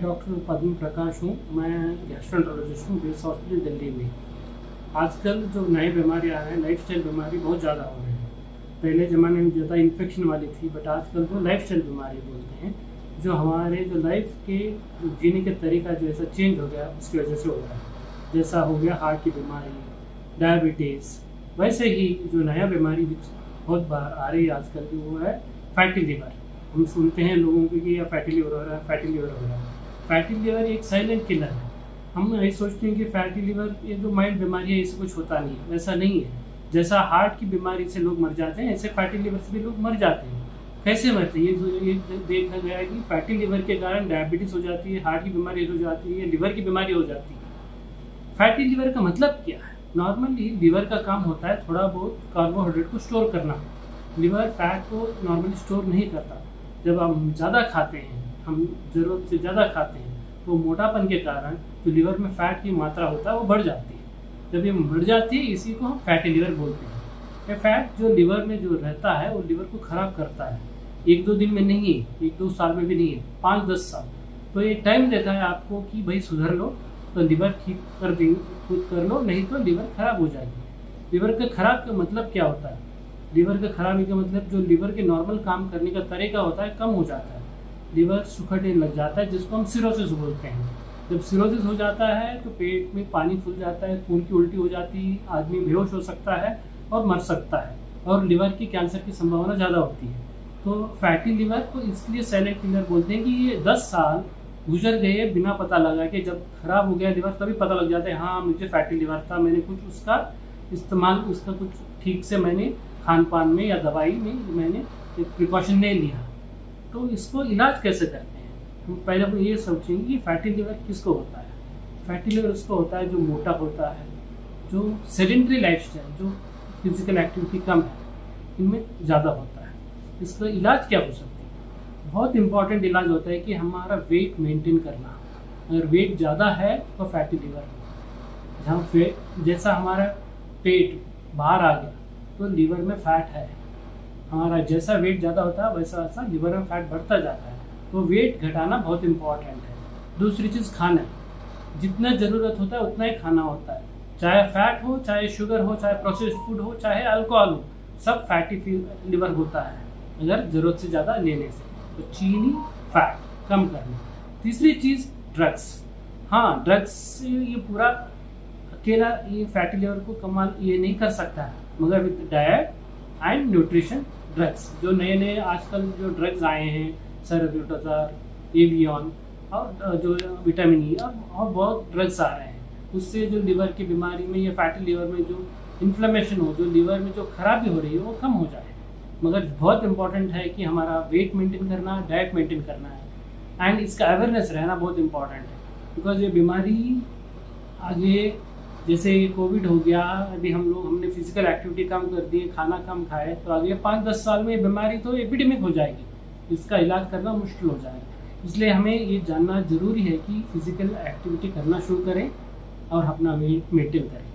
Doctor पद्म प्रकाश हूँ। मैं gastroenterologist हूँ बेस हॉस्पिटल दिल्ली में। आजकल जो नए बीमारी आ रहे हैं, लाइफस्टाइल बीमारी बहुत ज़्यादा हो रही है। पहले ज़माने में ज़्यादा इन्फेक्शन वाली थी, बट आजकल जो लाइफस्टाइल बीमारी बोलते हैं, जो हमारे जो लाइफ के जीने के तरीका जो ऐसा चेंज हो गया उसकी वजह से हो रहा है। जैसा हो गया हार्ट की बीमारी, डायबिटीज़, वैसे ही जो नया बीमारी बहुत बार आ रही है आजकल की वो है फैटी लिवर। हम सुनते हैं लोगों को कि यह फैटी लिवर हो रहा है, फैटी लिवर हो रहा है। फैटी लिवर एक साइलेंट किलर है। हम यही सोचते हैं कि फैटी लिवर ये जो माइल्ड बीमारी है इससे कुछ होता नहीं है, वैसा नहीं है। जैसा हार्ट की बीमारी से लोग मर जाते हैं, ऐसे फैटी लिवर से भी लोग मर जाते हैं। कैसे मरते हैं ये देखा गया है कि फैटी लिवर के कारण डायबिटीज़ हो जाती है, हार्ट की बीमारी हो जाती है, लिवर की बीमारी हो जाती है। फैटी लिवर का मतलब क्या है? नॉर्मली लिवर का काम होता है थोड़ा बहुत कार्बोहाइड्रेट को स्टोर करना। लिवर फैट को नॉर्मली स्टोर नहीं करता। जब हम ज़्यादा खाते हैं, हम ज़रूरत से ज़्यादा खाते हैं, तो मोटापन के कारण जो लिवर में फ़ैट की मात्रा होता है वो बढ़ जाती है। जब ये बढ़ जाती है इसी को हम फैटी लिवर बोलते हैं। ये फैट जो लिवर में जो रहता है वो लिवर को ख़राब करता है। 1-2 दिन में नहीं है, 1-2 साल में भी नहीं है, 5-10 साल। तो ये टाइम देता है आपको कि भाई सुधर लो, तो लिवर ठीक कर देंगे, खुद कर लो, नहीं तो लिवर ख़राब हो जाएगी। लिवर का ख़राब का मतलब क्या होता है? लिवर का खराबी का मतलब जो लिवर के नॉर्मल काम करने का तरीका होता है कम हो जाता है। लिवर सुखड़ने लग जाता है, जिसको हम सिरोसिस बोलते हैं। जब सिरोसिस हो जाता है तो पेट में पानी फूल जाता है, खून की उल्टी हो जाती है, आदमी बेहोश हो सकता है और मर सकता है, और लिवर की कैंसर की संभावना ज़्यादा होती है। तो फैटी लिवर को इसलिए साइलेंट किलर बोलते हैं कि ये 10 साल गुजर गए बिना पता लगा कि जब खराब हो गया लिवर तभी पता लग जाता है हाँ मुझे फैटी लिवर था, मैंने कुछ उसका इस्तेमाल, उसका कुछ ठीक से मैंने खान पान में या दवाई में मैंने प्रिकॉशन नहीं लिया। तो इसको इलाज कैसे करते हैं? हम पहले तो ये सोचेंगे कि फैटी लिवर किसको होता है। फैटी लिवर उसको होता है जो मोटा होता है, जो सेडेंटरी लाइफस्टाइल, जो फिजिकल एक्टिविटी कम है, इनमें ज़्यादा होता है। इसका इलाज क्या हो सकता है? बहुत इंपॉर्टेंट इलाज होता है कि हमारा वेट मेंटेन करना। अगर वेट ज़्यादा है तो फैटी लिवर, जहाँ जैसा हमारा पेट बाहर आ गया तो लिवर में फैट है। हमारा जैसा वेट ज़्यादा होता है वैसा वैसा लिवर में फैट बढ़ता जाता है। तो वेट घटाना बहुत इंपॉर्टेंट है। दूसरी चीज़ खाना, जितना ज़रूरत होता है उतना ही खाना होता है। चाहे फैट हो, चाहे शुगर हो, चाहे प्रोसेस्ड फूड हो, चाहे अल्कोहल हो, सब फैटी लिवर होता है अगर ज़रूरत से ज़्यादा लेने से। तो चीनी, फैट कम करना। तीसरी चीज़ ड्रग्स। हाँ, ड्रग्स से ये पूरा अकेला ये फैटी लिवर को कमाल ये नहीं कर सकता है, मगर with diet and nutrition drugs, जो नए नए आजकल जो ड्रग्स आए हैं, सेरोग्लूटाजार, एवियन, और जो विटामिन ई, और बहुत ड्रग्स आ रहे हैं, उससे जो लिवर की बीमारी में या फैटी लिवर में जो इन्फ्लेमेशन हो, जो लिवर में जो खराबी हो रही है वो कम हो जाए। मगर बहुत इंपॉर्टेंट है कि हमारा वेट मेंटेन करना, डाइट मेंटेन करना है, एंड इसका अवेयरनेस रहना बहुत इंपॉर्टेंट है। बिकॉज ये बीमारी आगे, जैसे कोविड हो गया, अभी हमने फिजिकल एक्टिविटी कम कर दी, खाना कम खाए, तो अगले 5-10 साल में ये बीमारी तो एपिडेमिक हो जाएगी। इसका इलाज करना मुश्किल हो जाएगा। इसलिए हमें ये जानना जरूरी है कि फिजिकल एक्टिविटी करना शुरू करें और अपना वेट मेंटेन करें।